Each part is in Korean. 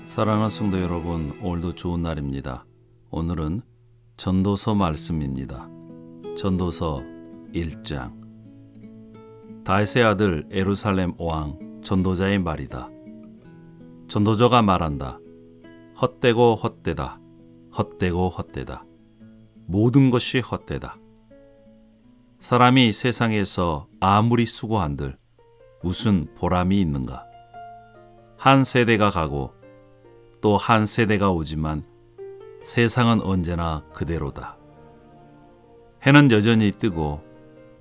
사랑하는 성도 여러분, 오늘도 좋은 날입니다. 오늘은 전도서 말씀입니다. 전도서 1장. 다윗의 아들 예루살렘 왕 전도자의 말이다. 전도자가 말한다. 헛되고 헛되다. 헛되고 헛되다. 모든 것이 헛되다. 사람이 세상에서 아무리 수고한들 무슨 보람이 있는가? 한 세대가 가고 또 한 세대가 오지만 세상은 언제나 그대로다. 해는 여전히 뜨고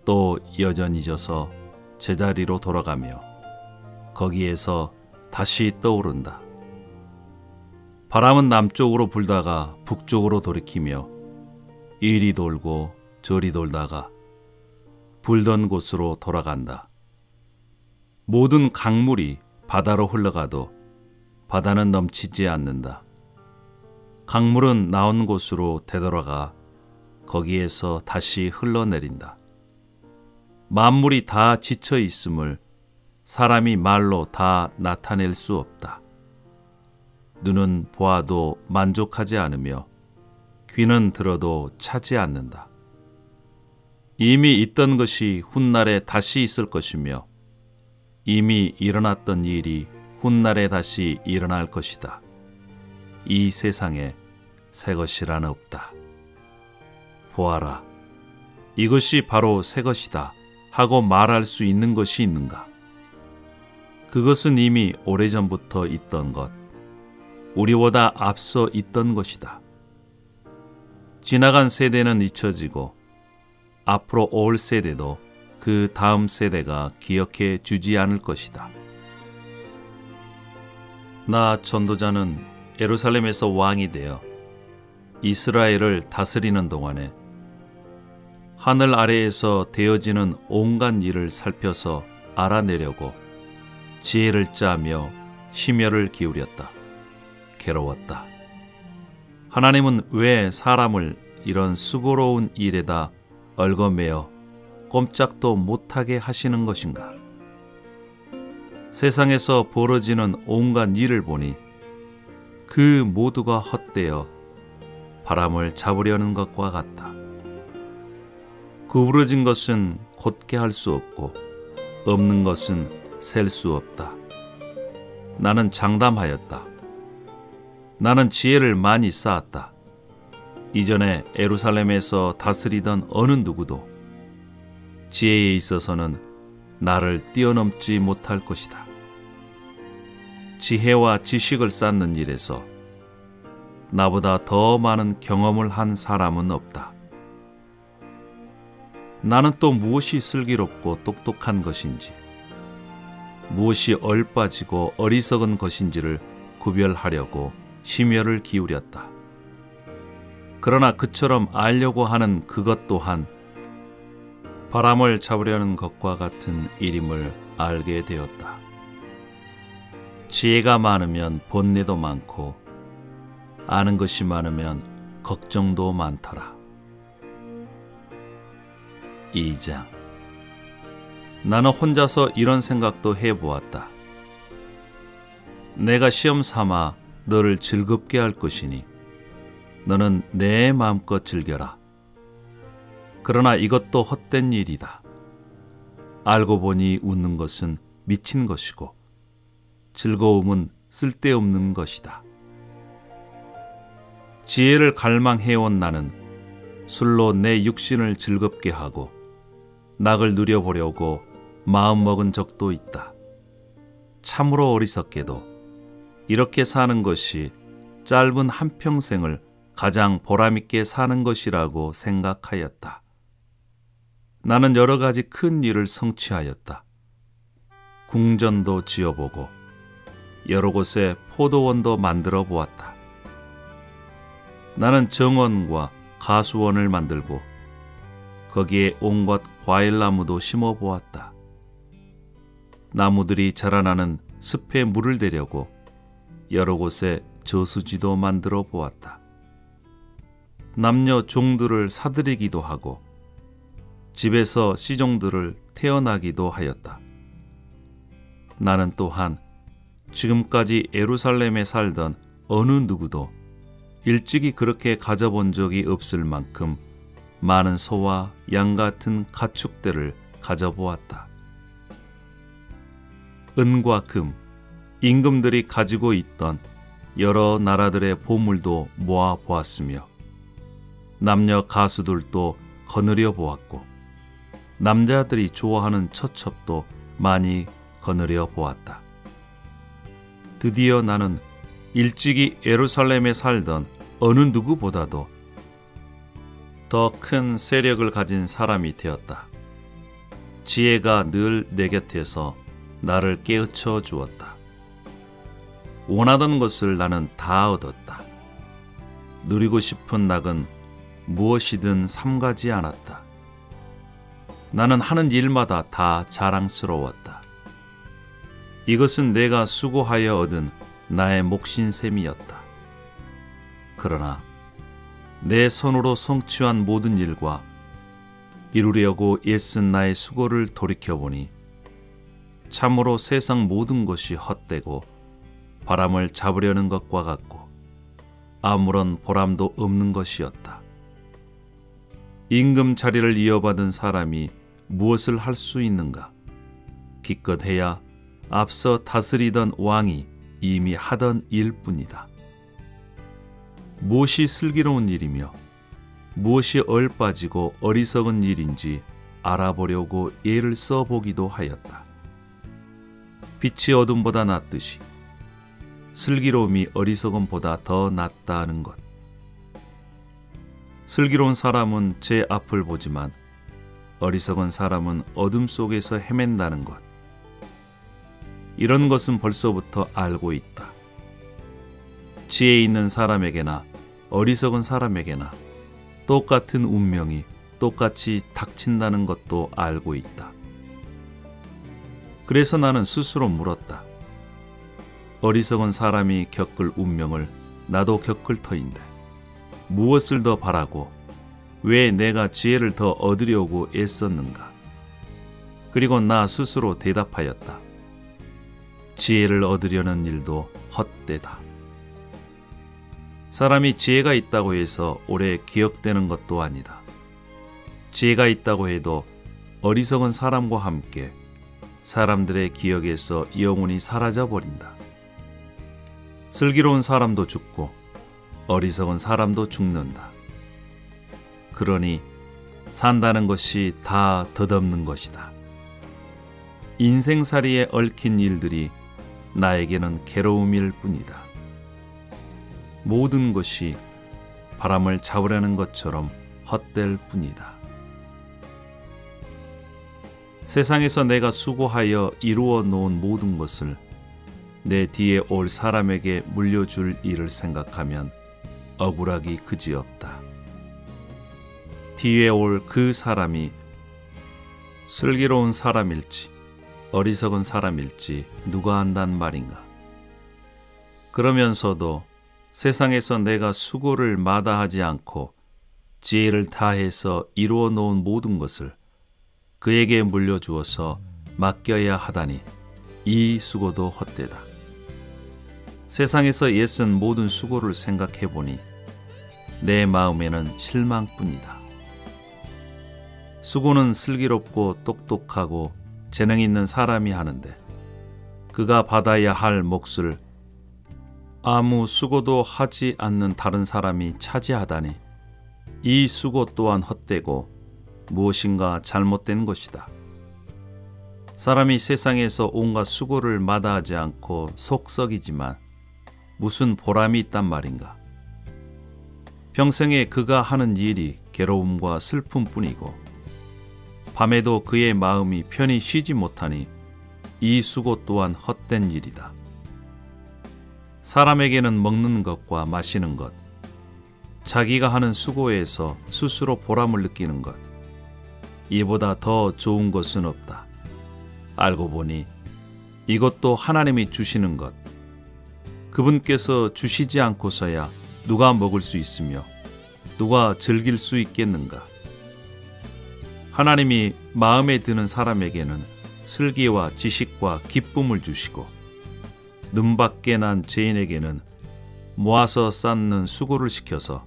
또 여전히 져서 제자리로 돌아가며 거기에서 다시 떠오른다. 바람은 남쪽으로 불다가 북쪽으로 돌이키며 이리 돌고 저리 돌다가 불던 곳으로 돌아간다. 모든 강물이 바다로 흘러가도 바다는 넘치지 않는다. 강물은 나온 곳으로 되돌아가 거기에서 다시 흘러내린다. 만물이 다 지쳐 있음을 사람이 말로 다 나타낼 수 없다. 눈은 보아도 만족하지 않으며 귀는 들어도 차지 않는다. 이미 있던 것이 훗날에 다시 있을 것이며 이미 일어났던 일이 훗날에 다시 일어날 것이다. 이 세상에 새 것이란 없다. 보아라, 이것이 바로 새 것이다 하고 말할 수 있는 것이 있는가? 그것은 이미 오래전부터 있던 것, 우리보다 앞서 있던 것이다. 지나간 세대는 잊혀지고 앞으로 올 세대도 그 다음 세대가 기억해 주지 않을 것이다. 나 전도자는 예루살렘에서 왕이 되어 이스라엘을 다스리는 동안에 하늘 아래에서 되어지는 온갖 일을 살펴서 알아내려고 지혜를 짜며 심혈을 기울였다. 괴로웠다. 하나님은 왜 사람을 이런 수고로운 일에다 얽어매어 꼼짝도 못하게 하시는 것인가? 세상에서 벌어지는 온갖 일을 보니 그 모두가 헛되어 바람을 잡으려는 것과 같다. 구부러진 것은 곧게 할 수 없고 없는 것은 셀 수 없다. 나는 장담하였다. 나는 지혜를 많이 쌓았다. 이전에 예루살렘에서 다스리던 어느 누구도 지혜에 있어서는 나를 뛰어넘지 못할 것이다. 지혜와 지식을 쌓는 일에서 나보다 더 많은 경험을 한 사람은 없다. 나는 또 무엇이 슬기롭고 똑똑한 것인지, 무엇이 얼빠지고 어리석은 것인지를 구별하려고 심혈을 기울였다. 그러나 그처럼 알려고 하는 그것 또한 바람을 잡으려는 것과 같은 일임을 알게 되었다. 지혜가 많으면 번뇌도 많고 아는 것이 많으면 걱정도 많더라. 2장. 나는 혼자서 이런 생각도 해보았다. 내가 시험 삼아 너를 즐겁게 할 것이니 너는 내 마음껏 즐겨라. 그러나 이것도 헛된 일이다. 알고 보니 웃는 것은 미친 것이고 즐거움은 쓸데없는 것이다. 지혜를 갈망해온 나는 술로 내 육신을 즐겁게 하고 낙을 누려보려고 마음먹은 적도 있다. 참으로 어리석게도 이렇게 사는 것이 짧은 한평생을 가장 보람있게 사는 것이라고 생각하였다. 나는 여러 가지 큰 일을 성취하였다. 궁전도 지어보고 여러 곳에 포도원도 만들어 보았다. 나는 정원과 가수원을 만들고 거기에 온갖 과일나무도 심어 보았다. 나무들이 자라나는 숲에 물을 대려고 여러 곳에 저수지도 만들어 보았다. 남녀 종들을 사들이기도 하고 집에서 시종들을 태어나기도 하였다. 나는 또한 지금까지 예루살렘에 살던 어느 누구도 일찍이 그렇게 가져본 적이 없을 만큼 많은 소와 양 같은 가축들을 가져보았다. 은과 금, 임금들이 가지고 있던 여러 나라들의 보물도 모아 보았으며 남녀 가수들도 거느려 보았고 남자들이 좋아하는 처첩도 많이 거느려 보았다. 드디어 나는 일찍이 예루살렘에 살던 어느 누구보다도 더 큰 세력을 가진 사람이 되었다. 지혜가 늘 내 곁에서 나를 깨우쳐 주었다. 원하던 것을 나는 다 얻었다. 누리고 싶은 낙은 무엇이든 삼가지 않았다. 나는 하는 일마다 다 자랑스러웠다. 이것은 내가 수고하여 얻은 나의 몫인 셈이었다. 그러나 내 손으로 성취한 모든 일과 이루려고 애쓴 나의 수고를 돌이켜보니 참으로 세상 모든 것이 헛되고 바람을 잡으려는 것과 같고 아무런 보람도 없는 것이었다. 임금 자리를 이어받은 사람이 무엇을 할 수 있는가? 기껏해야 앞서 다스리던 왕이 이미 하던 일뿐이다. 무엇이 슬기로운 일이며 무엇이 얼빠지고 어리석은 일인지 알아보려고 애를 써보기도 하였다. 빛이 어둠보다 낫듯이 슬기로움이 어리석음보다 더 낫다는 것. 슬기로운 사람은 제 앞을 보지만 어리석은 사람은 어둠 속에서 헤맨다는 것. 이런 것은 벌써부터 알고 있다. 지혜 있는 사람에게나 어리석은 사람에게나 똑같은 운명이 똑같이 닥친다는 것도 알고 있다. 그래서 나는 스스로 물었다. 어리석은 사람이 겪을 운명을 나도 겪을 터인데 무엇을 더 바라고 왜 내가 지혜를 더 얻으려고 애썼는가? 그리고 나 스스로 대답하였다. 지혜를 얻으려는 일도 헛되다. 사람이 지혜가 있다고 해서 오래 기억되는 것도 아니다. 지혜가 있다고 해도 어리석은 사람과 함께 사람들의 기억에서 영원히 사라져버린다. 슬기로운 사람도 죽고 어리석은 사람도 죽는다. 그러니 산다는 것이 다 덧없는 것이다. 인생살이에 얽힌 일들이 나에게는 괴로움일 뿐이다. 모든 것이 바람을 잡으려는 것처럼 헛될 뿐이다. 세상에서 내가 수고하여 이루어 놓은 모든 것을 내 뒤에 올 사람에게 물려줄 일을 생각하면 억울하기 그지없다. 뒤에 올 그 사람이 슬기로운 사람일지 어리석은 사람일지 누가 안단 말인가. 그러면서도 세상에서 내가 수고를 마다하지 않고 지혜를 다해서 이루어 놓은 모든 것을 그에게 물려주어서 맡겨야 하다니 이 수고도 헛되다. 세상에서 애쓴 모든 수고를 생각해보니 내 마음에는 실망뿐이다. 수고는 슬기롭고 똑똑하고 재능 있는 사람이 하는데 그가 받아야 할 몫을 아무 수고도 하지 않는 다른 사람이 차지하다니 이 수고 또한 헛되고 무엇인가 잘못된 것이다. 사람이 세상에서 온갖 수고를 마다하지 않고 속 썩이지만 무슨 보람이 있단 말인가. 평생에 그가 하는 일이 괴로움과 슬픔뿐이고 밤에도 그의 마음이 편히 쉬지 못하니 이 수고 또한 헛된 일이다. 사람에게는 먹는 것과 마시는 것, 자기가 하는 수고에서 스스로 보람을 느끼는 것, 이보다 더 좋은 것은 없다. 알고 보니 이것도 하나님이 주시는 것, 그분께서 주시지 않고서야 누가 먹을 수 있으며 누가 즐길 수 있겠는가. 하나님이 마음에 드는 사람에게는 슬기와 지식과 기쁨을 주시고 눈밖에 난 죄인에게는 모아서 쌓는 수고를 시켜서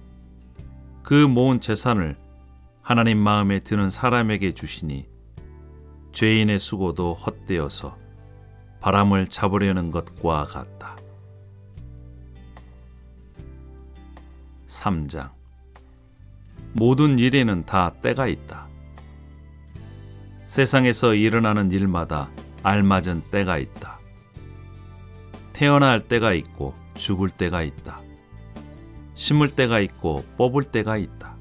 그 모은 재산을 하나님 마음에 드는 사람에게 주시니 죄인의 수고도 헛되어서 바람을 잡으려는 것과 같다. 3장. 모든 일에는 다 때가 있다. 세상에서 일어나는 일마다 알맞은 때가 있다. 태어날 때가 있고 죽을 때가 있다. 심을 때가 있고 뽑을 때가 있다.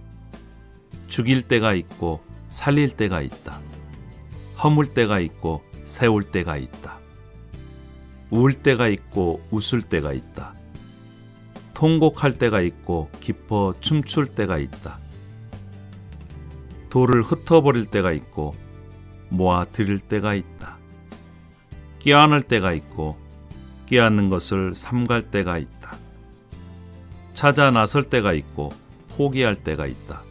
죽일 때가 있고 살릴 때가 있다. 허물 때가 있고 세울 때가 있다. 울 때가 있고 웃을 때가 있다. 통곡할 때가 있고 기뻐 춤출 때가 있다. 돌을 흩어버릴 때가 있고 모아 드릴 때가 있다. 껴안을 때가 있고 껴안는 것을 삼갈 때가 있다. 찾아 나설 때가 있고 포기할 때가 있다.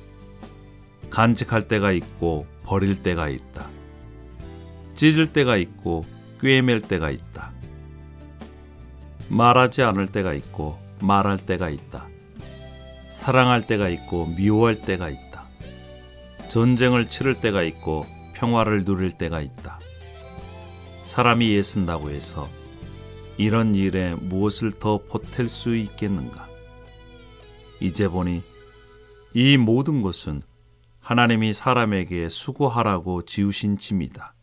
간직할 때가 있고 버릴 때가 있다. 찢을 때가 있고 꿰맬 때가 있다. 말하지 않을 때가 있고 말할 때가 있다. 사랑할 때가 있고 미워할 때가 있다. 전쟁을 치를 때가 있고 평화를 누릴 때가 있다. 사람이 애쓴다고 해서 이런 일에 무엇을 더 보탤 수 있겠는가? 이제 보니 이 모든 것은 하나님이 사람에게 수고하라고 지으신 짐이다.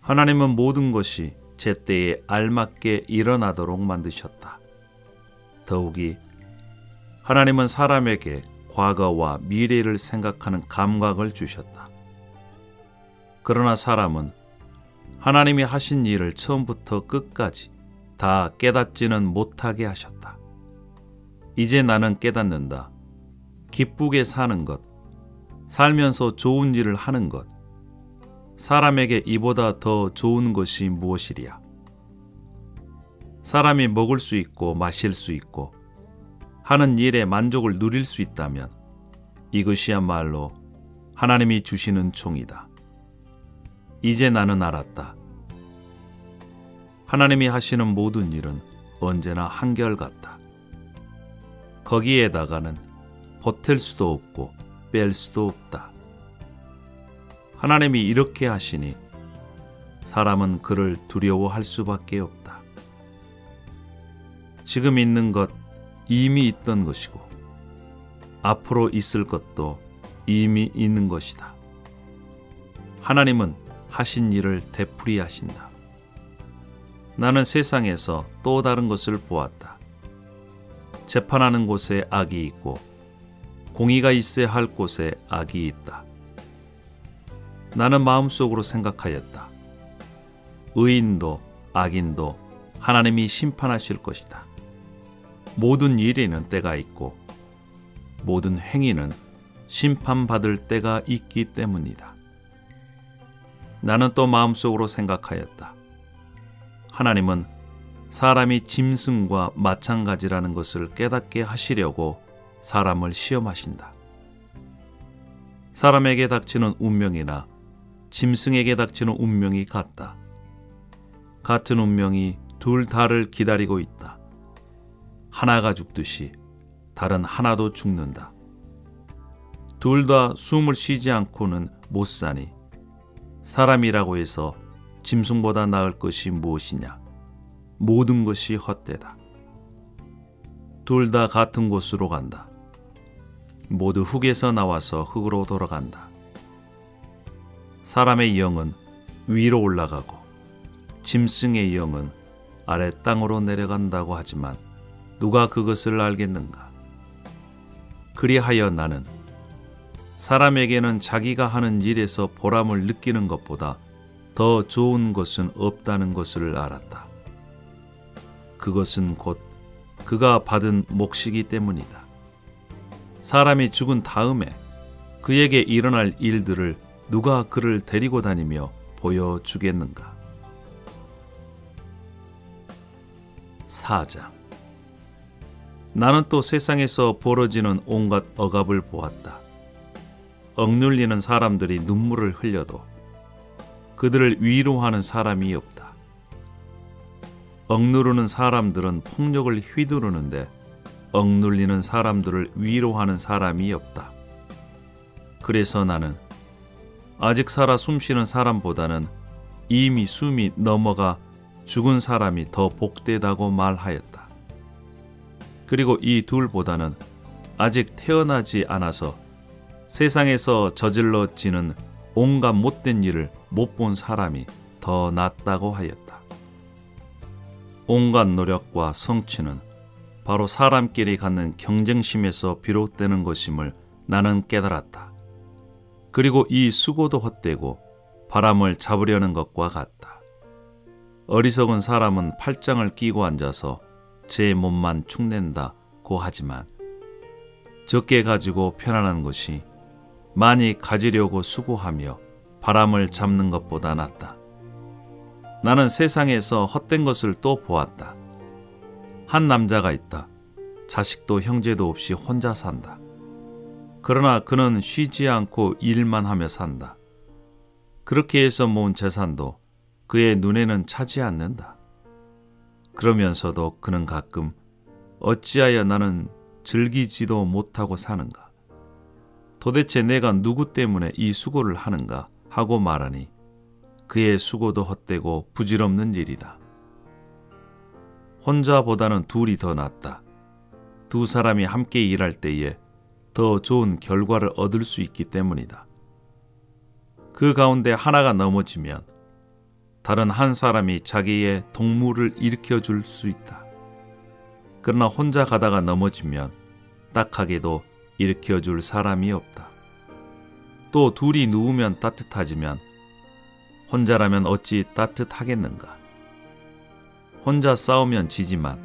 하나님은 모든 것이 제때에 알맞게 일어나도록 만드셨다. 더욱이 하나님은 사람에게 과거와 미래를 생각하는 감각을 주셨다. 그러나 사람은 하나님이 하신 일을 처음부터 끝까지 다 깨닫지는 못하게 하셨다. 이제 나는 깨닫는다. 기쁘게 사는 것, 살면서 좋은 일을 하는 것, 사람에게 이보다 더 좋은 것이 무엇이랴? 사람이 먹을 수 있고 마실 수 있고 하는 일에 만족을 누릴 수 있다면 이것이야말로 하나님이 주시는 종이다. 이제 나는 알았다. 하나님이 하시는 모든 일은 언제나 한결같다. 거기에다가는 보탤 수도 없고 뺄 수도 없다. 하나님이 이렇게 하시니 사람은 그를 두려워할 수밖에 없다. 지금 있는 것 이미 있던 것이고 앞으로 있을 것도 이미 있는 것이다. 하나님은 하신 일을 되풀이 하신다. 나는 세상에서 또 다른 것을 보았다. 재판하는 곳에 악이 있고 공의가 있어야 할 곳에 악이 있다. 나는 마음속으로 생각하였다. 의인도 악인도 하나님이 심판하실 것이다. 모든 일에는 때가 있고 모든 행위는 심판받을 때가 있기 때문이다. 나는 또 마음속으로 생각하였다. 하나님은 사람이 짐승과 마찬가지라는 것을 깨닫게 하시려고 사람을 시험하신다. 사람에게 닥치는 운명이나 짐승에게 닥치는 운명이 같다. 같은 운명이 둘 다를 기다리고 있다. 하나가 죽듯이 다른 하나도 죽는다. 둘 다 숨을 쉬지 않고는 못 사니 사람이라고 해서 짐승보다 나을 것이 무엇이냐? 모든 것이 헛되다. 둘 다 같은 곳으로 간다. 모두 흙에서 나와서 흙으로 돌아간다. 사람의 영은 위로 올라가고 짐승의 영은 아래 땅으로 내려간다고 하지만 누가 그것을 알겠는가? 그리하여 나는 사람에게는 자기가 하는 일에서 보람을 느끼는 것보다 더 좋은 것은 없다는 것을 알았다. 그것은 곧 그가 받은 몫이기 때문이다. 사람이 죽은 다음에 그에게 일어날 일들을 누가 그를 데리고 다니며 보여주겠는가? 4장. 나는 또 세상에서 벌어지는 온갖 억압을 보았다. 억눌리는 사람들이 눈물을 흘려도 그들을 위로하는 사람이 없다. 억누르는 사람들은 폭력을 휘두르는데 억눌리는 사람들을 위로하는 사람이 없다. 그래서 나는 아직 살아 숨쉬는 사람보다는 이미 숨이 넘어가 죽은 사람이 더 복되다고 말하였다. 그리고 이 둘보다는 아직 태어나지 않아서 세상에서 저질러지는 온갖 못된 일을 못 본 사람이 더 낫다고 하였다. 온갖 노력과 성취는 바로 사람끼리 갖는 경쟁심에서 비롯되는 것임을 나는 깨달았다. 그리고 이 수고도 헛되고 바람을 잡으려는 것과 같다. 어리석은 사람은 팔짱을 끼고 앉아서 제 몸만 축낸다고 하지만 적게 가지고 편안한 것이 많이 가지려고 수고하며 바람을 잡는 것보다 낫다. 나는 세상에서 헛된 것을 또 보았다. 한 남자가 있다. 자식도 형제도 없이 혼자 산다. 그러나 그는 쉬지 않고 일만 하며 산다. 그렇게 해서 모은 재산도 그의 눈에는 차지 않는다. 그러면서도 그는 가끔 어찌하여 나는 즐기지도 못하고 사는가? 도대체 내가 누구 때문에 이 수고를 하는가? 하고 말하니 그의 수고도 헛되고 부질없는 일이다. 혼자보다는 둘이 더 낫다. 두 사람이 함께 일할 때에 더 좋은 결과를 얻을 수 있기 때문이다. 그 가운데 하나가 넘어지면 다른 한 사람이 자기의 동무를 일으켜 줄 수 있다. 그러나 혼자 가다가 넘어지면 딱하게도 일으켜 줄 사람이 없다. 또 둘이 누우면 따뜻하지만 혼자라면 어찌 따뜻하겠는가? 혼자 싸우면 지지만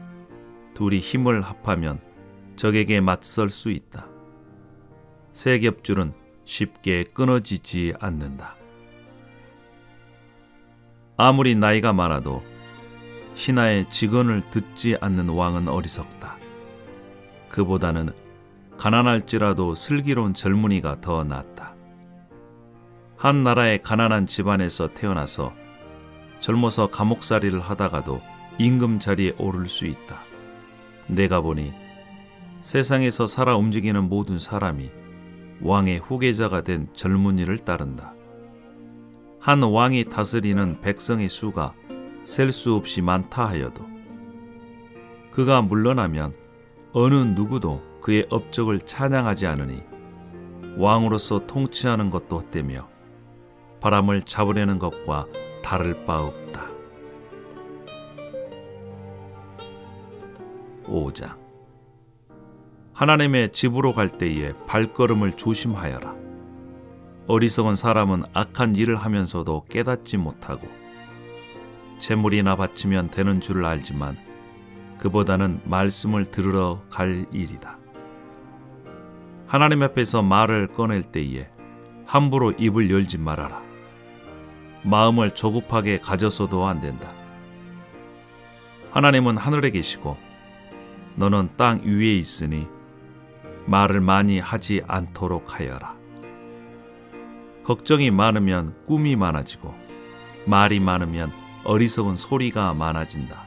둘이 힘을 합하면 적에게 맞설 수 있다. 새 겹줄은 쉽게 끊어지지 않는다. 아무리 나이가 많아도 신하의 직언을 듣지 않는 왕은 어리석다. 그보다는 가난할지라도 슬기로운 젊은이가 더 낫다. 한 나라의 가난한 집안에서 태어나서 젊어서 감옥살이를 하다가도 임금 자리에 오를 수 있다. 내가 보니 세상에서 살아 움직이는 모든 사람이 왕의 후계자가 된 젊은이를 따른다. 한 왕이 다스리는 백성의 수가 셀 수 없이 많다 하여도 그가 물러나면 어느 누구도 그의 업적을 찬양하지 않으니 왕으로서 통치하는 것도 헛되며 바람을 잡으려는 것과 다를 바 없다. 5장. 하나님의 집으로 갈 때에 발걸음을 조심하여라. 어리석은 사람은 악한 일을 하면서도 깨닫지 못하고 재물이나 바치면 되는 줄을 알지만 그보다는 말씀을 들으러 갈 일이다. 하나님 앞에서 말을 꺼낼 때에 함부로 입을 열지 말아라. 마음을 조급하게 가져서도 안 된다. 하나님은 하늘에 계시고 너는 땅 위에 있으니 말을 많이 하지 않도록 하여라. 걱정이 많으면 꿈이 많아지고 말이 많으면 어리석은 소리가 많아진다.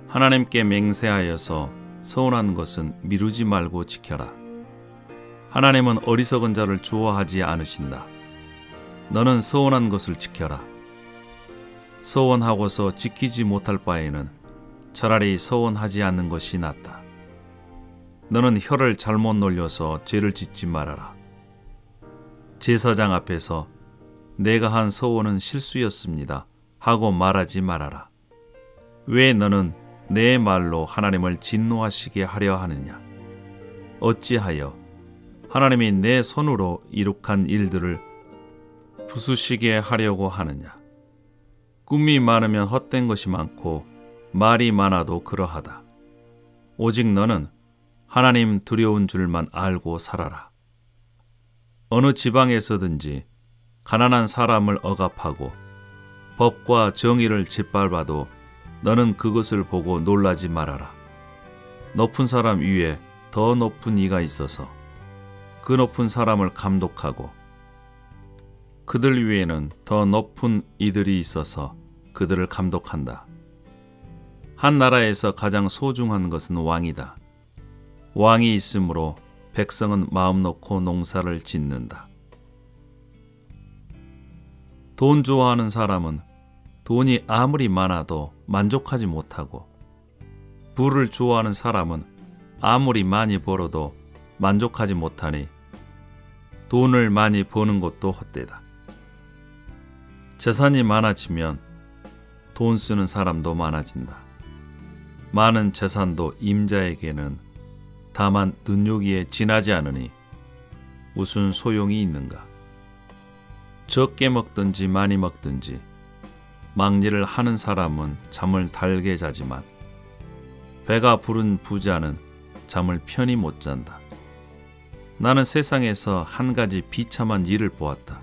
하나님께 맹세하여서 서운한 것은 미루지 말고 지켜라. 하나님은 어리석은 자를 좋아하지 않으신다. 너는 서운한 것을 지켜라. 서원하고서 지키지 못할 바에는 차라리 서원하지 않는 것이 낫다. 너는 혀를 잘못 놀려서 죄를 짓지 말아라. 제사장 앞에서 내가 한 서원은 실수였습니다 하고 말하지 말아라. 왜 너는 내 말로 하나님을 진노하시게 하려 하느냐? 어찌하여 하나님이 내 손으로 이룩한 일들을 부수시게 하려고 하느냐? 꿈이 많으면 헛된 것이 많고 말이 많아도 그러하다. 오직 너는 하나님 두려운 줄만 알고 살아라. 어느 지방에서든지 가난한 사람을 억압하고 법과 정의를 짓밟아도 너는 그것을 보고 놀라지 말아라. 높은 사람 위에 더 높은 이가 있어서 그 높은 사람을 감독하고 그들 위에는 더 높은 이들이 있어서 그들을 감독한다. 한 나라에서 가장 소중한 것은 왕이다. 왕이 있으므로 백성은 마음 놓고 농사를 짓는다. 돈 좋아하는 사람은 돈이 아무리 많아도 만족하지 못하고, 부를 좋아하는 사람은 아무리 많이 벌어도 만족하지 못하니 돈을 많이 버는 것도 헛되다. 재산이 많아지면 돈 쓰는 사람도 많아진다. 많은 재산도 임자에게는 다만 눈요기에 지나지 않으니 무슨 소용이 있는가. 적게 먹든지 많이 먹든지 막일을 하는 사람은 잠을 달게 자지만 배가 부른 부자는 잠을 편히 못 잔다. 나는 세상에서 한 가지 비참한 일을 보았다.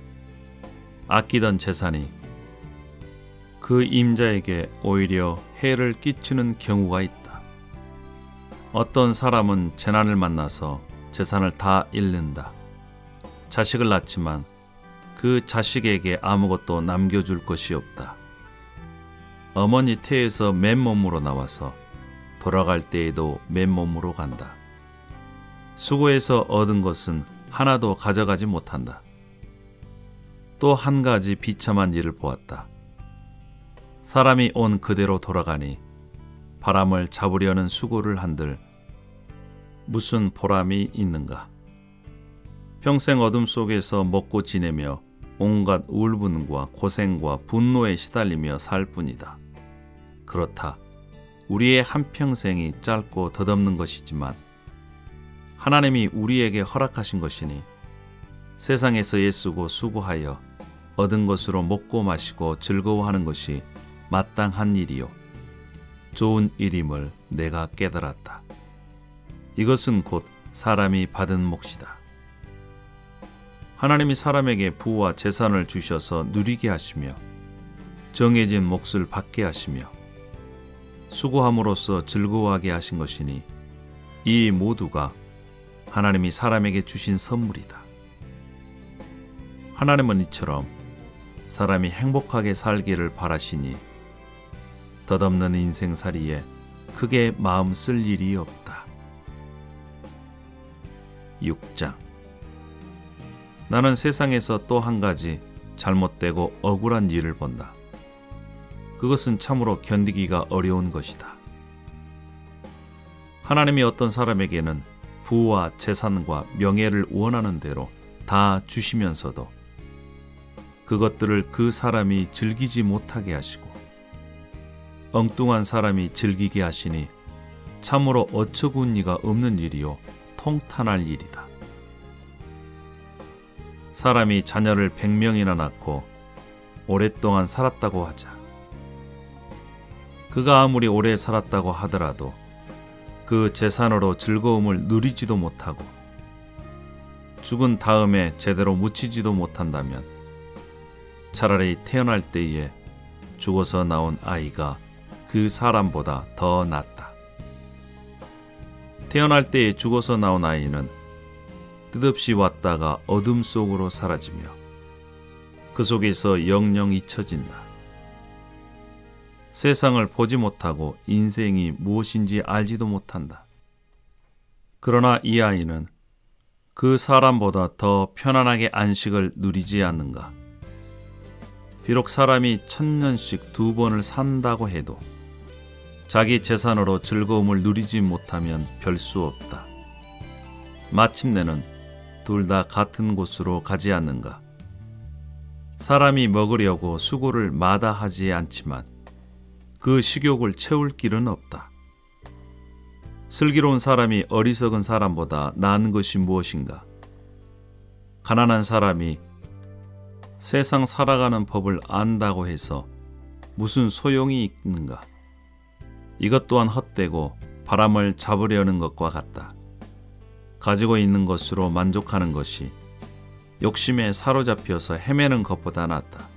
아끼던 재산이 그 임자에게 오히려 해를 끼치는 경우가 있다. 어떤 사람은 재난을 만나서 재산을 다 잃는다. 자식을 낳지만 그 자식에게 아무것도 남겨줄 것이 없다. 어머니 태에서 맨몸으로 나와서 돌아갈 때에도 맨몸으로 간다. 수고해서 얻은 것은 하나도 가져가지 못한다. 또 한 가지 비참한 일을 보았다. 사람이 온 그대로 돌아가니 바람을 잡으려는 수고를 한들 무슨 보람이 있는가. 평생 어둠 속에서 먹고 지내며 온갖 울분과 고생과 분노에 시달리며 살 뿐이다. 그렇다. 우리의 한평생이 짧고 덧없는 것이지만 하나님이 우리에게 허락하신 것이니 세상에서 애쓰고 수고하여 얻은 것으로 먹고 마시고 즐거워하는 것이 마땅한 일이요 좋은 일임을 내가 깨달았다. 이것은 곧 사람이 받은 몫이다. 하나님이 사람에게 부와 재산을 주셔서 누리게 하시며 정해진 몫을 받게 하시며 수고함으로써 즐거워하게 하신 것이니 이 모두가 하나님이 사람에게 주신 선물이다. 하나님은 이처럼 사람이 행복하게 살기를 바라시니 덧없는 인생살이에 크게 마음 쓸 일이 없다. 6장. 나는 세상에서 또 한 가지 잘못되고 억울한 일을 본다. 그것은 참으로 견디기가 어려운 것이다. 하나님이 어떤 사람에게는 부와 재산과 명예를 원하는 대로 다 주시면서도 그것들을 그 사람이 즐기지 못하게 하시고 엉뚱한 사람이 즐기게 하시니 참으로 어처구니가 없는 일이요 통탄할 일이다. 사람이 자녀를 100명이나 낳고 오랫동안 살았다고 하자. 그가 아무리 오래 살았다고 하더라도 그 재산으로 즐거움을 누리지도 못하고 죽은 다음에 제대로 묻히지도 못한다면 차라리 태어날 때에 죽어서 나온 아이가 그 사람보다 더 낫다. 태어날 때에 죽어서 나온 아이는 뜻없이 왔다가 어둠 속으로 사라지며 그 속에서 영영 잊혀진다. 세상을 보지 못하고 인생이 무엇인지 알지도 못한다. 그러나 이 아이는 그 사람보다 더 편안하게 안식을 누리지 않는가. 비록 사람이 1000년씩 2번을 산다고 해도 자기 재산으로 즐거움을 누리지 못하면 별 수 없다. 마침내는 둘 다 같은 곳으로 가지 않는가. 사람이 먹으려고 수고를 마다하지 않지만 그 식욕을 채울 길은 없다. 슬기로운 사람이 어리석은 사람보다 나은 것이 무엇인가. 가난한 사람이 세상 살아가는 법을 안다고 해서 무슨 소용이 있는가. 이것 또한 헛되고 바람을 잡으려는 것과 같다. 가지고 있는 것으로 만족하는 것이 욕심에 사로잡혀서 헤매는 것보다 낫다.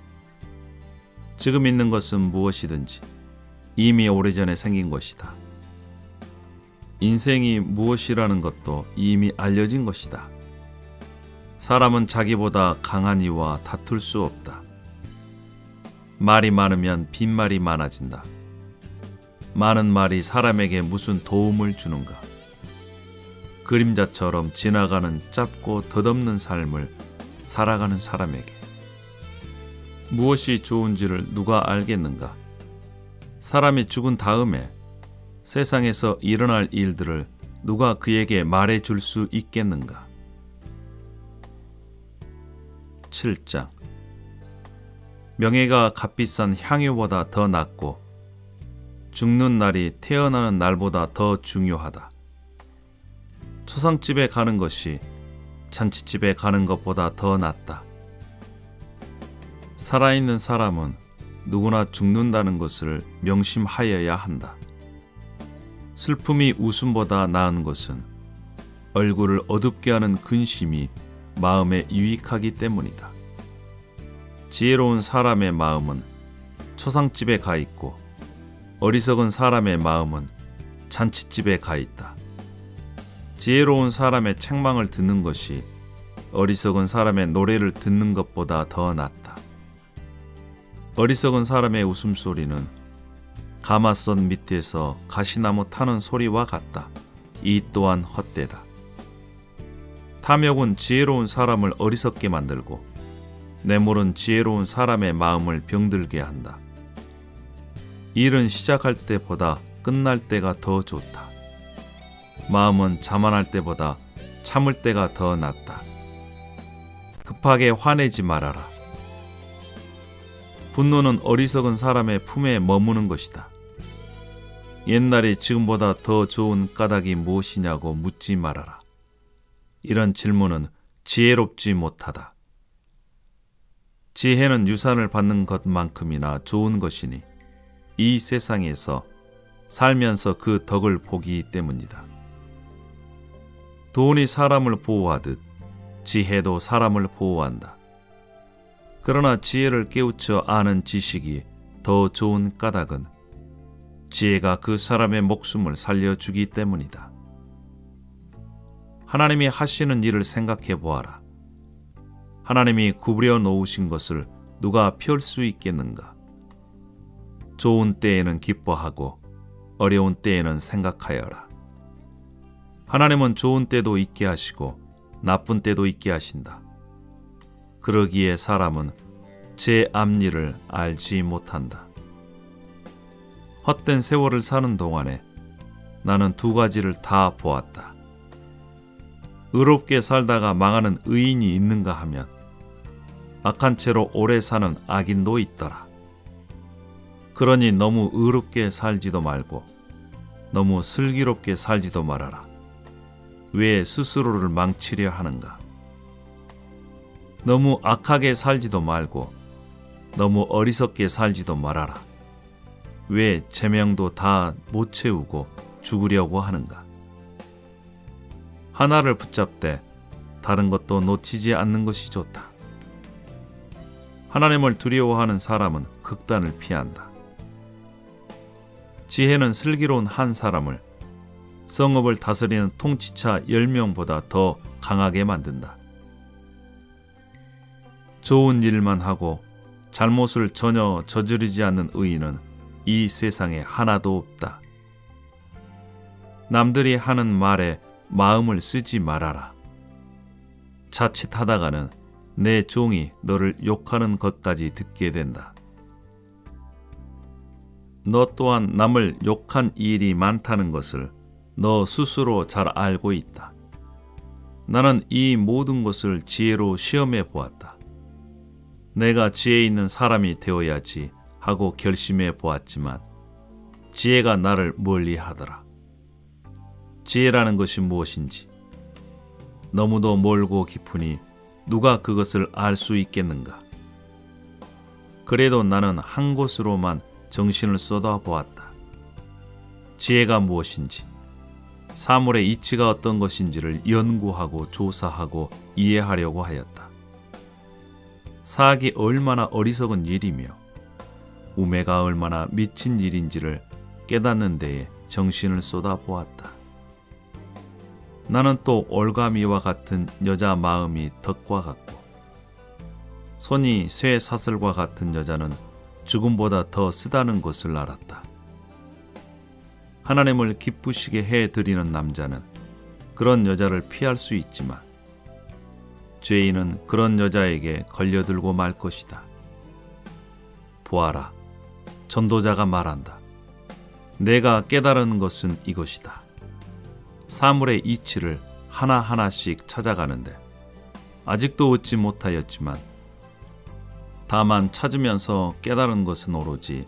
지금 있는 것은 무엇이든지 이미 오래전에 생긴 것이다. 인생이 무엇이라는 것도 이미 알려진 것이다. 사람은 자기보다 강한 이와 다툴 수 없다. 말이 많으면 빈말이 많아진다. 많은 말이 사람에게 무슨 도움을 주는가? 그림자처럼 지나가는 짧고 덧없는 삶을 살아가는 사람에게 무엇이 좋은지를 누가 알겠는가? 사람이 죽은 다음에 세상에서 일어날 일들을 누가 그에게 말해줄 수 있겠는가? 7장. 명예가 값비싼 향유보다 더 낫고 죽는 날이 태어나는 날보다 더 중요하다. 초상집에 가는 것이 잔치집에 가는 것보다 더 낫다. 살아있는 사람은 누구나 죽는다는 것을 명심하여야 한다. 슬픔이 웃음보다 나은 것은 얼굴을 어둡게 하는 근심이 마음에 유익하기 때문이다. 지혜로운 사람의 마음은 초상집에 가 있고 어리석은 사람의 마음은 잔치집에 가 있다. 지혜로운 사람의 책망을 듣는 것이 어리석은 사람의 노래를 듣는 것보다 더 낫다. 어리석은 사람의 웃음소리는 가마솥 밑에서 가시나무 타는 소리와 같다. 이 또한 헛되다. 탐욕은 지혜로운 사람을 어리석게 만들고 뇌물은 지혜로운 사람의 마음을 병들게 한다. 일은 시작할 때보다 끝날 때가 더 좋다. 마음은 자만할 때보다 참을 때가 더 낫다. 급하게 화내지 말아라. 분노는 어리석은 사람의 품에 머무는 것이다. 옛날이 지금보다 더 좋은 까닭이 무엇이냐고 묻지 말아라. 이런 질문은 지혜롭지 못하다. 지혜는 유산을 받는 것만큼이나 좋은 것이니 이 세상에서 살면서 그 덕을 보기 때문이다. 돈이 사람을 보호하듯 지혜도 사람을 보호한다. 그러나 지혜를 깨우쳐 아는 지식이 더 좋은 까닭은 지혜가 그 사람의 목숨을 살려주기 때문이다. 하나님이 하시는 일을 생각해 보아라. 하나님이 구부려 놓으신 것을 누가 펼 수 있겠는가? 좋은 때에는 기뻐하고 어려운 때에는 생각하여라. 하나님은 좋은 때도 있게 하시고 나쁜 때도 있게 하신다. 그러기에 사람은 제 앞일을 알지 못한다. 헛된 세월을 사는 동안에 나는 두 가지를 다 보았다. 의롭게 살다가 망하는 의인이 있는가 하면 악한 채로 오래 사는 악인도 있더라. 그러니 너무 의롭게 살지도 말고 너무 슬기롭게 살지도 말아라. 왜 스스로를 망치려 하는가? 너무 악하게 살지도 말고 너무 어리석게 살지도 말아라. 왜 제명도 다 못 채우고 죽으려고 하는가? 하나를 붙잡되 다른 것도 놓치지 않는 것이 좋다. 하나님을 두려워하는 사람은 극단을 피한다. 지혜는 슬기로운 한 사람을 성읍을 다스리는 통치차 10명보다 더 강하게 만든다. 좋은 일만 하고 잘못을 전혀 저지르지 않는 의인은 이 세상에 하나도 없다. 남들이 하는 말에 마음을 쓰지 말아라. 자칫하다가는 내 종이 너를 욕하는 것까지 듣게 된다. 너 또한 남을 욕한 일이 많다는 것을 너 스스로 잘 알고 있다. 나는 이 모든 것을 지혜로 시험해 보았다. 내가 지혜 있는 사람이 되어야지 하고 결심해 보았지만 지혜가 나를 멀리하더라. 지혜라는 것이 무엇인지 너무도 멀고 깊으니 누가 그것을 알 수 있겠는가? 그래도 나는 한 곳으로만 정신을 쏟아 보았다. 지혜가 무엇인지, 사물의 이치가 어떤 것인지를 연구하고 조사하고 이해하려고 하였다. 사악이 얼마나 어리석은 일이며 우매가 얼마나 미친 일인지를 깨닫는 데에 정신을 쏟아 보았다. 나는 또 올가미와 같은 여자 마음이 덕과 같고 손이 쇠 사슬과 같은 여자는 죽음보다 더 쓰다는 것을 알았다. 하나님을 기쁘시게 해드리는 남자는 그런 여자를 피할 수 있지만 죄인은 그런 여자에게 걸려들고 말 것이다. 보아라, 전도자가 말한다. 내가 깨달은 것은 이것이다. 사물의 이치를 하나하나씩 찾아가는데 아직도 얻지 못하였지만 다만 찾으면서 깨달은 것은 오로지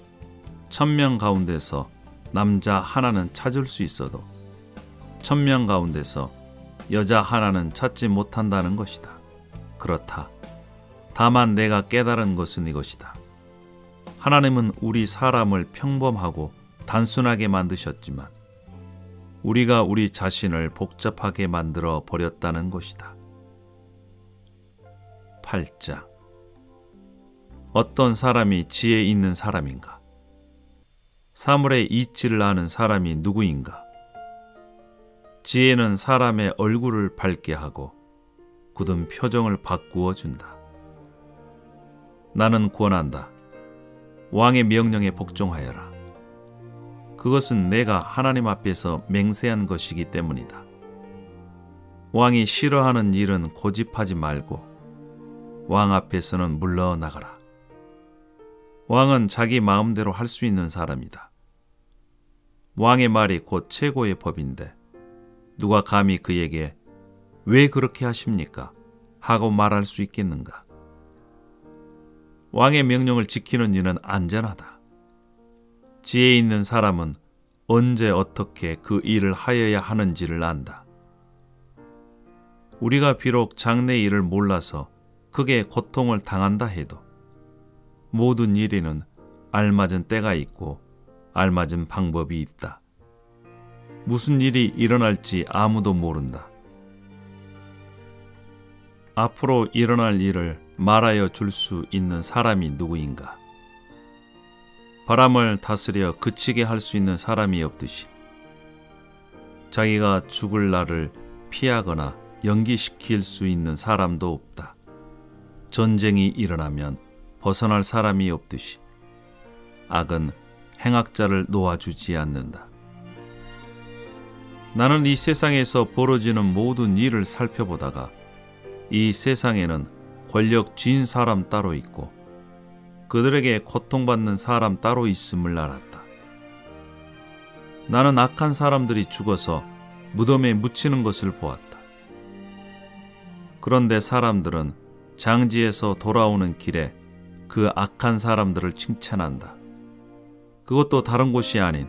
1000명 가운데서 남자 하나는 찾을 수 있어도 1000명 가운데서 여자 하나는 찾지 못한다는 것이다. 그렇다. 다만 내가 깨달은 것은 이것이다. 하나님은 우리 사람을 평범하고 단순하게 만드셨지만 우리가 우리 자신을 복잡하게 만들어 버렸다는 것이다. 8장. 어떤 사람이 지혜 있는 사람인가? 사물의 이치를 아는 사람이 누구인가? 지혜는 사람의 얼굴을 밝게 하고 굳은 표정을 바꾸어 준다. 나는 권한다. 왕의 명령에 복종하여라. 그것은 내가 하나님 앞에서 맹세한 것이기 때문이다. 왕이 싫어하는 일은 고집하지 말고 왕 앞에서는 물러나가라. 왕은 자기 마음대로 할 수 있는 사람이다. 왕의 말이 곧 최고의 법인데 누가 감히 그에게 왜 그렇게 하십니까? 하고 말할 수 있겠는가? 왕의 명령을 지키는 이는 안전하다. 지혜 있는 사람은 언제 어떻게 그 일을 하여야 하는지를 안다. 우리가 비록 장래 일을 몰라서 크게 고통을 당한다 해도 모든 일에는 알맞은 때가 있고 알맞은 방법이 있다. 무슨 일이 일어날지 아무도 모른다. 앞으로 일어날 일을 말하여 줄 수 있는 사람이 누구인가? 바람을 다스려 그치게 할 수 있는 사람이 없듯이 자기가 죽을 날을 피하거나 연기시킬 수 있는 사람도 없다. 전쟁이 일어나면 벗어날 사람이 없듯이 악은 행악자를 놓아주지 않는다. 나는 이 세상에서 벌어지는 모든 일을 살펴보다가 이 세상에는 권력 쥔 사람 따로 있고 그들에게 고통받는 사람 따로 있음을 알았다. 나는 악한 사람들이 죽어서 무덤에 묻히는 것을 보았다. 그런데 사람들은 장지에서 돌아오는 길에 그 악한 사람들을 칭찬한다. 그것도 다른 곳이 아닌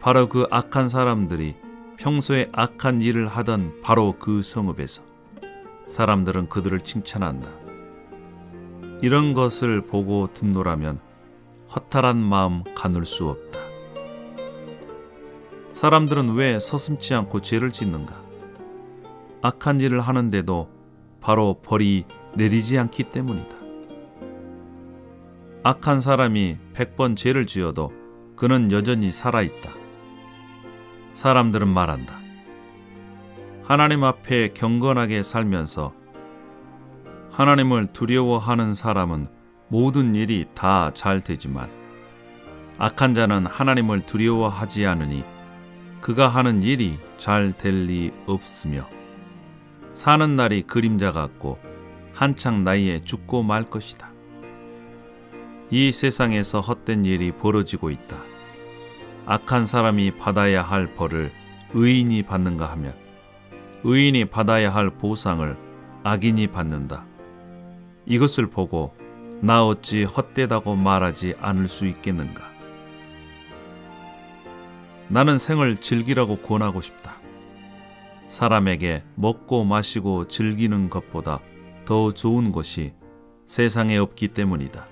바로 그 악한 사람들이 평소에 악한 일을 하던 바로 그 성읍에서 사람들은 그들을 칭찬한다. 이런 것을 보고 듣노라면 허탈한 마음 가눌 수 없다. 사람들은 왜 서슴지 않고 죄를 짓는가? 악한 일을 하는데도 바로 벌이 내리지 않기 때문이다. 악한 사람이 100번 죄를 지어도 그는 여전히 살아있다. 사람들은 말한다. 하나님 앞에 경건하게 살면서 하나님을 두려워하는 사람은 모든 일이 다 잘 되지만 악한 자는 하나님을 두려워하지 않으니 그가 하는 일이 잘 될 리 없으며 사는 날이 그림자 같고 한창 나이에 죽고 말 것이다. 이 세상에서 헛된 일이 벌어지고 있다. 악한 사람이 받아야 할 벌을 의인이 받는가 하면 의인이 받아야 할 보상을 악인이 받는다. 이것을 보고 나 어찌 헛되다고 말하지 않을 수 있겠는가? 나는 생을 즐기라고 권하고 싶다. 사람에게 먹고 마시고 즐기는 것보다 더 좋은 것이 세상에 없기 때문이다.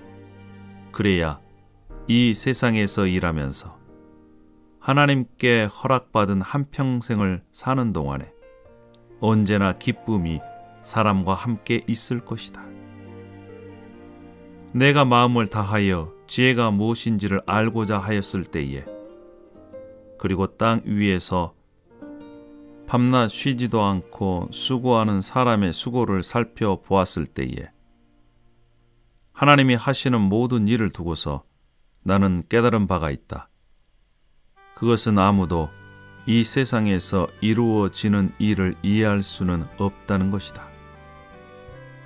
그래야 이 세상에서 일하면서 하나님께 허락받은 한평생을 사는 동안에 언제나 기쁨이 사람과 함께 있을 것이다. 내가 마음을 다하여 지혜가 무엇인지를 알고자 하였을 때에 그리고 땅 위에서 밤낮 쉬지도 않고 수고하는 사람의 수고를 살펴보았을 때에 하나님이 하시는 모든 일을 두고서 나는 깨달은 바가 있다. 그것은 아무도 이 세상에서 이루어지는 일을 이해할 수는 없다는 것이다.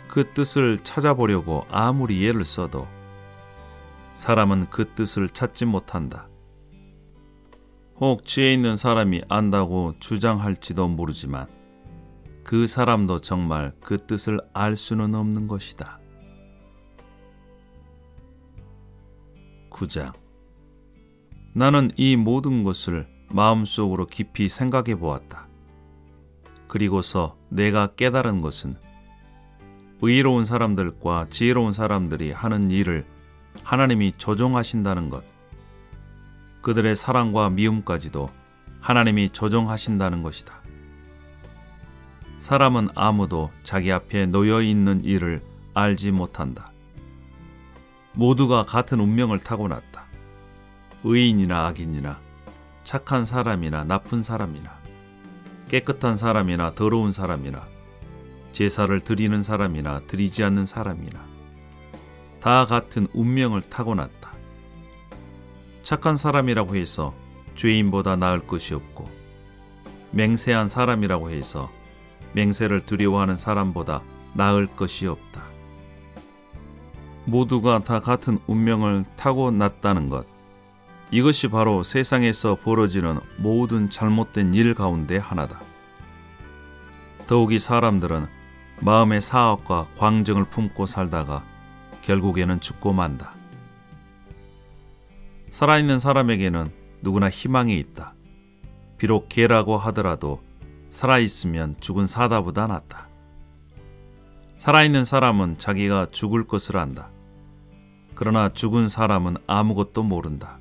그 뜻을 찾아보려고 아무리 애를 써도 사람은 그 뜻을 찾지 못한다. 혹 지혜 있는 사람이 안다고 주장할지도 모르지만 그 사람도 정말 그 뜻을 알 수는 없는 것이다. 9장. 나는 이 모든 것을 마음속으로 깊이 생각해 보았다. 그리고서 내가 깨달은 것은 의로운 사람들과 지혜로운 사람들이 하는 일을 하나님이 조종하신다는 것, 그들의 사랑과 미움까지도 하나님이 조종하신다는 것이다. 사람은 아무도 자기 앞에 놓여 있는 일을 알지 못한다. 모두가 같은 운명을 타고났다. 의인이나 악인이나 착한 사람이나 나쁜 사람이나 깨끗한 사람이나 더러운 사람이나 제사를 드리는 사람이나 드리지 않는 사람이나 다 같은 운명을 타고났다. 착한 사람이라고 해서 죄인보다 나을 것이 없고 맹세한 사람이라고 해서 맹세를 두려워하는 사람보다 나을 것이 없다. 모두가 다 같은 운명을 타고났다는 것, 이것이 바로 세상에서 벌어지는 모든 잘못된 일 가운데 하나다. 더욱이 사람들은 마음의 사악과 광정을 품고 살다가 결국에는 죽고 만다. 살아있는 사람에게는 누구나 희망이 있다. 비록 개라고 하더라도 살아있으면 죽은 사다보다 낫다. 살아있는 사람은 자기가 죽을 것을 안다. 그러나 죽은 사람은 아무것도 모른다.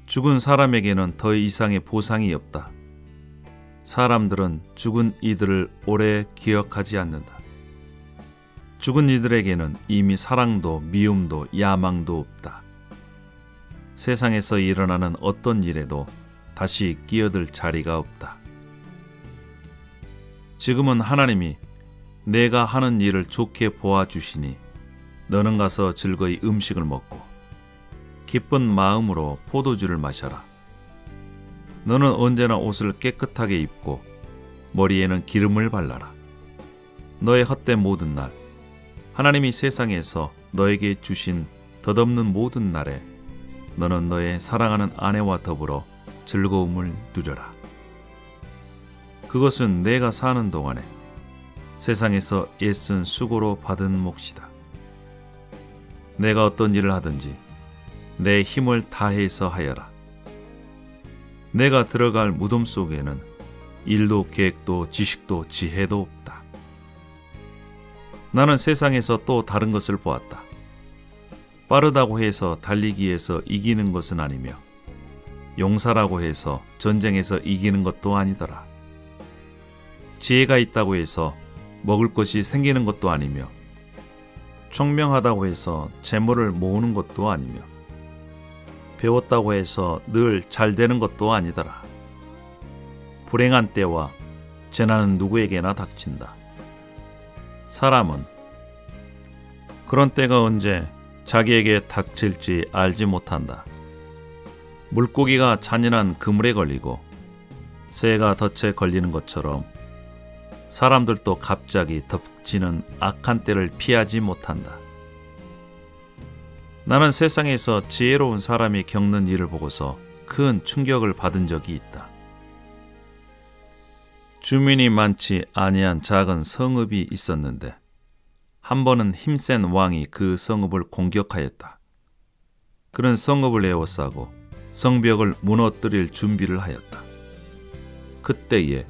죽은 사람에게는 더 이상의 보상이 없다. 사람들은 죽은 이들을 오래 기억하지 않는다. 죽은 이들에게는 이미 사랑도 미움도 야망도 없다. 세상에서 일어나는 어떤 일에도 다시 끼어들 자리가 없다. 지금은 하나님이 내가 하는 일을 좋게 보아주시니 너는 가서 즐거이 음식을 먹고 기쁜 마음으로 포도주를 마셔라. 너는 언제나 옷을 깨끗하게 입고 머리에는 기름을 발라라. 너의 헛된 모든 날, 하나님이 세상에서 너에게 주신 덧없는 모든 날에 너는 너의 사랑하는 아내와 더불어 즐거움을 누려라. 그것은 내가 사는 동안에 세상에서 애쓴 수고로 받은 몫이다. 내가 어떤 일을 하든지 내 힘을 다해서 하여라. 내가 들어갈 무덤 속에는 일도 계획도 지식도 지혜도 없다. 나는 세상에서 또 다른 것을 보았다. 빠르다고 해서 달리기에서 이기는 것은 아니며 용사라고 해서 전쟁에서 이기는 것도 아니더라. 지혜가 있다고 해서 먹을 것이 생기는 것도 아니며 총명하다고 해서 재물을 모으는 것도 아니며 배웠다고 해서 늘 잘 되는 것도 아니더라. 불행한 때와 재난은 누구에게나 닥친다. 사람은 그런 때가 언제 자기에게 닥칠지 알지 못한다. 물고기가 잔인한 그물에 걸리고 새가 덫에 걸리는 것처럼 사람들도 갑자기 덮치는 악한 때를 피하지 못한다. 나는 세상에서 지혜로운 사람이 겪는 일을 보고서 큰 충격을 받은 적이 있다. 주민이 많지 아니한 작은 성읍이 있었는데 한 번은 힘센 왕이 그 성읍을 공격하였다. 그는 성읍을 에워싸고 성벽을 무너뜨릴 준비를 하였다. 그때에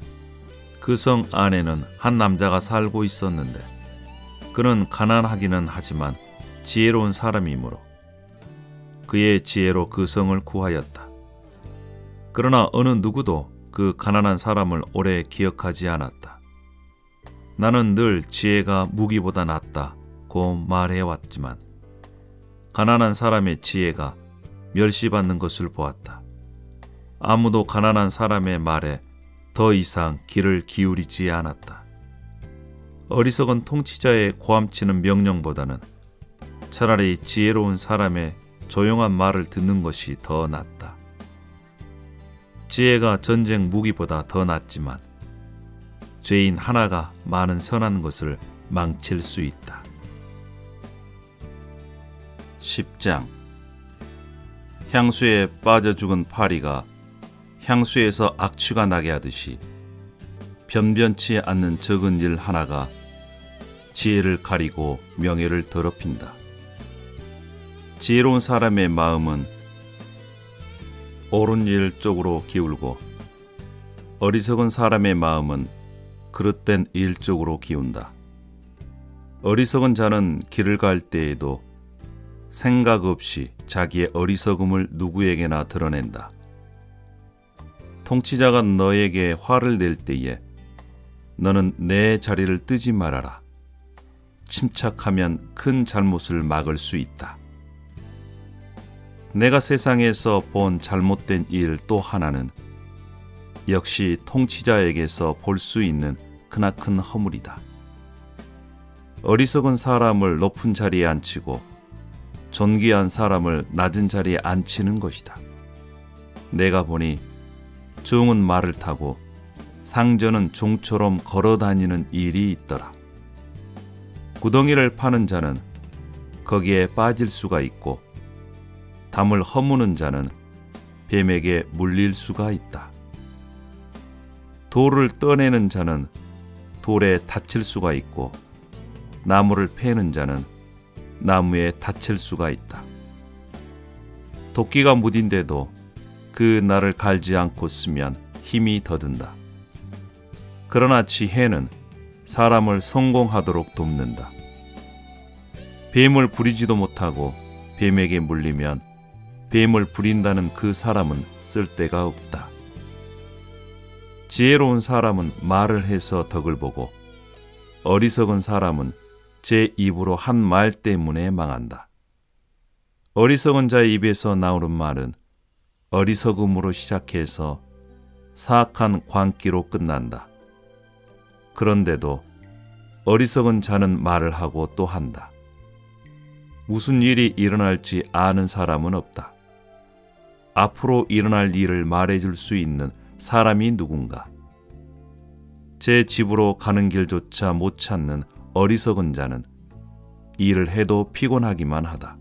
그 성 안에는 한 남자가 살고 있었는데 그는 가난하기는 하지만 지혜로운 사람이므로 그의 지혜로 그 성을 구하였다. 그러나 어느 누구도 그 가난한 사람을 오래 기억하지 않았다. 나는 늘 지혜가 무기보다 낫다고 말해왔지만 가난한 사람의 지혜가 멸시받는 것을 보았다. 아무도 가난한 사람의 말에 더 이상 귀를 기울이지 않았다. 어리석은 통치자의 고함치는 명령보다는 차라리 지혜로운 사람의 조용한 말을 듣는 것이 더 낫다. 지혜가 전쟁 무기보다 더 낫지만 죄인 하나가 많은 선한 것을 망칠 수 있다. 10장. 향수에 빠져 죽은 파리가 향수에서 악취가 나게 하듯이 변변치 않는 적은 일 하나가 지혜를 가리고 명예를 더럽힌다. 지혜로운 사람의 마음은 옳은 일 쪽으로 기울고 어리석은 사람의 마음은 그릇된 일 쪽으로 기운다. 어리석은 자는 길을 갈 때에도 생각 없이 자기의 어리석음을 누구에게나 드러낸다. 통치자가 너에게 화를 낼 때에 너는 내 자리를 뜨지 말아라. 침착하면 큰 잘못을 막을 수 있다. 내가 세상에서 본 잘못된 일 또 하나는 역시 통치자에게서 볼 수 있는 크나큰 허물이다. 어리석은 사람을 높은 자리에 앉히고 존귀한 사람을 낮은 자리에 앉히는 것이다. 내가 보니 종은 말을 타고 상전은 종처럼 걸어다니는 일이 있더라. 구덩이를 파는 자는 거기에 빠질 수가 있고 담을 허무는 자는 뱀에게 물릴 수가 있다. 돌을 떠내는 자는 돌에 다칠 수가 있고 나무를 패는 자는 나무에 다칠 수가 있다. 도끼가 무딘데도 그 날을 갈지 않고 쓰면 힘이 더 든다. 그러나 지혜는 사람을 성공하도록 돕는다. 뱀을 부리지도 못하고 뱀에게 물리면 뱀을 부린다는 그 사람은 쓸데가 없다. 지혜로운 사람은 말을 해서 덕을 보고 어리석은 사람은 제 입으로 한 말 때문에 망한다. 어리석은 자의 입에서 나오는 말은 어리석음으로 시작해서 사악한 광기로 끝난다. 그런데도 어리석은 자는 말을 하고 또 한다. 무슨 일이 일어날지 아는 사람은 없다. 앞으로 일어날 일을 말해줄 수 있는 사람이 누군가? 제 집으로 가는 길조차 못 찾는 어리석은 자는 일을 해도 피곤하기만 하다.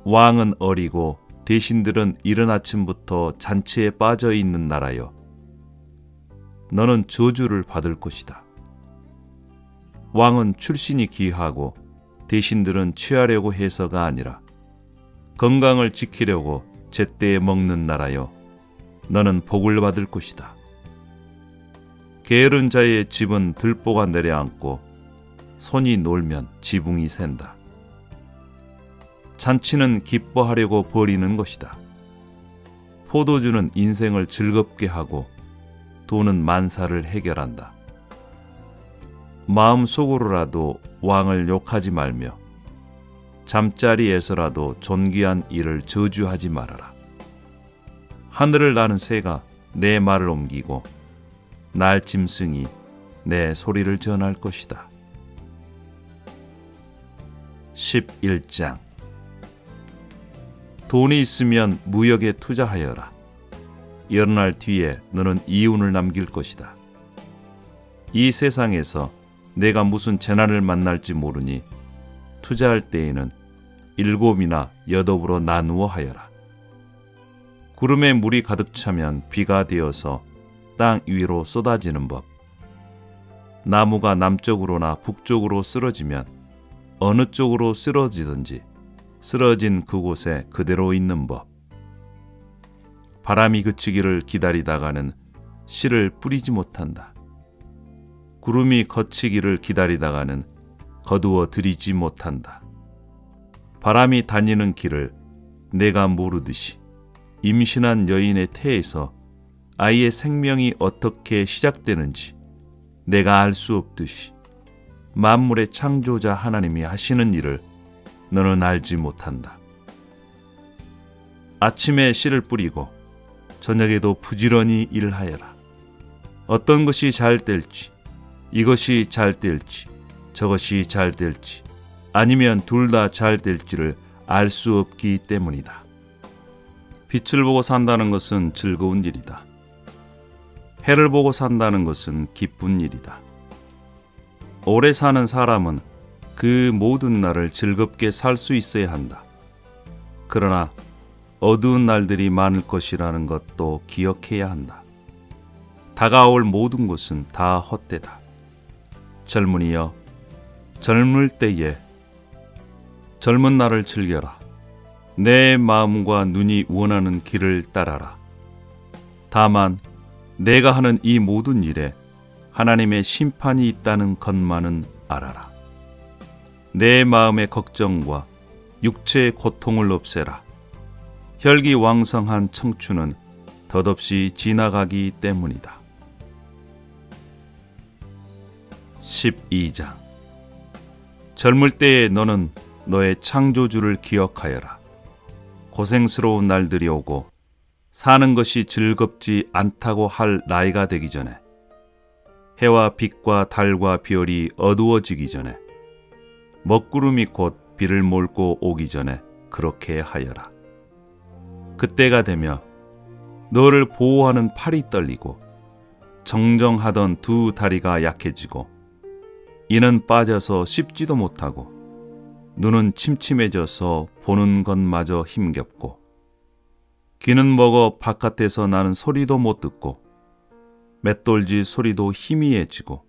왕은 어리고 대신들은 이른 아침부터 잔치에 빠져 있는 나라여, 너는 저주를 받을 것이다. 왕은 출신이 귀하고 대신들은 취하려고 해서가 아니라 건강을 지키려고 제때에 먹는 나라여, 너는 복을 받을 것이다. 게으른 자의 집은 들보가 내려앉고 손이 놀면 지붕이 샌다. 잔치는 기뻐하려고 벌이는 것이다. 포도주는 인생을 즐겁게 하고 돈은 만사를 해결한다. 마음속으로라도 왕을 욕하지 말며 잠자리에서라도 존귀한 일을 저주하지 말아라. 하늘을 나는 새가 내 말을 옮기고 날짐승이 내 소리를 전할 것이다. 11장. 돈이 있으면 무역에 투자하여라. 여러 날 뒤에 너는 이윤을 남길 것이다. 이 세상에서 내가 무슨 재난을 만날지 모르니 투자할 때에는 7이나 8으로 나누어 하여라. 구름에 물이 가득 차면 비가 되어서 땅 위로 쏟아지는 법. 나무가 남쪽으로나 북쪽으로 쓰러지면 어느 쪽으로 쓰러지든지 쓰러진 그곳에 그대로 있는 법. 바람이 그치기를 기다리다가는 씨를 뿌리지 못한다. 구름이 거치기를 기다리다가는 거두어 들이지 못한다. 바람이 다니는 길을 내가 모르듯이 임신한 여인의 태에서 아이의 생명이 어떻게 시작되는지 내가 알 수 없듯이 만물의 창조자 하나님이 하시는 일을 너는 알지 못한다. 아침에 씨를 뿌리고 저녁에도 부지런히 일하여라. 어떤 것이 잘 될지, 이것이 잘 될지, 저것이 잘 될지, 아니면 둘 다 잘 될지를 알 수 없기 때문이다. 빛을 보고 산다는 것은 즐거운 일이다. 해를 보고 산다는 것은 기쁜 일이다. 오래 사는 사람은 그 모든 날을 즐겁게 살 수 있어야 한다. 그러나 어두운 날들이 많을 것이라는 것도 기억해야 한다. 다가올 모든 것은 다 헛되다. 젊은이여, 젊을 때에 젊은 날을 즐겨라. 내 마음과 눈이 원하는 길을 따라라. 다만 내가 하는 이 모든 일에 하나님의 심판이 있다는 것만은 알아라. 내 마음의 걱정과 육체의 고통을 없애라. 혈기왕성한 청춘은 덧없이 지나가기 때문이다. 12장. 젊을 때에 너는 너의 창조주를 기억하여라. 고생스러운 날들이 오고 사는 것이 즐겁지 않다고 할 나이가 되기 전에, 해와 빛과 달과 별이 어두워지기 전에, 먹구름이 곧 비를 몰고 오기 전에 그렇게 하여라. 그때가 되며 너를 보호하는 팔이 떨리고 정정하던 두 다리가 약해지고 이는 빠져서 씹지도 못하고 눈은 침침해져서 보는 것마저 힘겹고 귀는 먹어 바깥에서 나는 소리도 못 듣고 맷돌질 소리도 희미해지고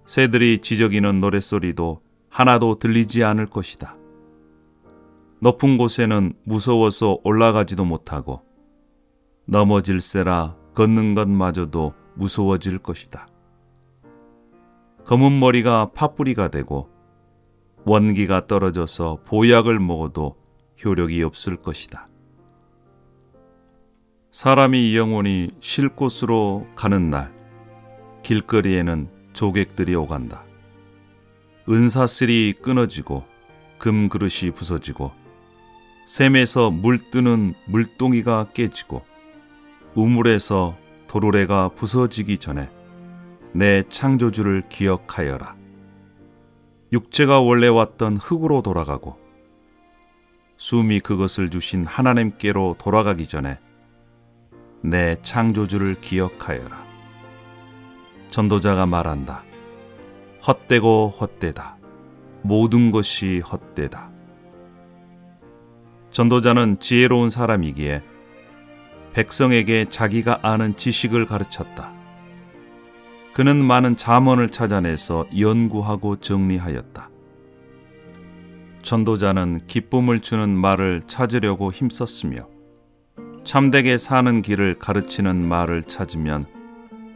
새들이 지저귀는 노랫소리도 하나도 들리지 않을 것이다. 높은 곳에는 무서워서 올라가지도 못하고 넘어질세라 걷는 것마저도 무서워질 것이다. 검은 머리가 팥뿌리가 되고 원기가 떨어져서 보약을 먹어도 효력이 없을 것이다. 사람이 영원히 쉴 곳으로 가는 날, 길거리에는 조객들이 오간다. 은사슬이 끊어지고 금그릇이 부서지고 샘에서 물 뜨는 물동이가 깨지고 우물에서 도르래가 부서지기 전에 내 창조주를 기억하여라. 육체가 원래 왔던 흙으로 돌아가고 숨이 그것을 주신 하나님께로 돌아가기 전에 내 창조주를 기억하여라. 전도자가 말한다. 헛되고 헛되다. 모든 것이 헛되다. 전도자는 지혜로운 사람이기에 백성에게 자기가 아는 지식을 가르쳤다. 그는 많은 잠언을 찾아내서 연구하고 정리하였다. 전도자는 기쁨을 주는 말을 찾으려고 힘썼으며 참되게 사는 길을 가르치는 말을 찾으면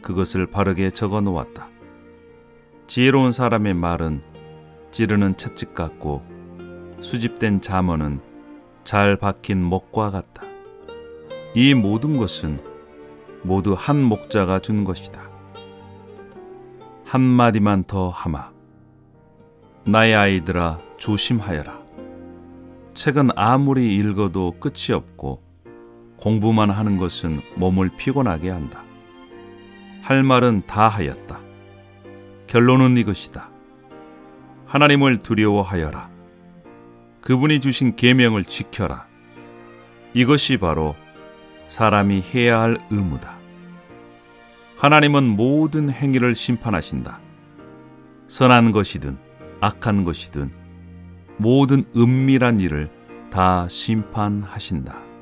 그것을 바르게 적어 놓았다. 지혜로운 사람의 말은 찌르는 채찍 같고 수집된 잠언은 잘 박힌 목과 같다. 이 모든 것은 모두 한 목자가 준 것이다. 한마디만 더 하마. 나의 아이들아, 조심하여라. 책은 아무리 읽어도 끝이 없고 공부만 하는 것은 몸을 피곤하게 한다. 할 말은 다 하였다. 결론은 이것이다. 하나님을 두려워하여라. 그분이 주신 계명을 지켜라. 이것이 바로 사람이 해야 할 의무다. 하나님은 모든 행위를 심판하신다. 선한 것이든 악한 것이든 모든 은밀한 일을 다 심판하신다.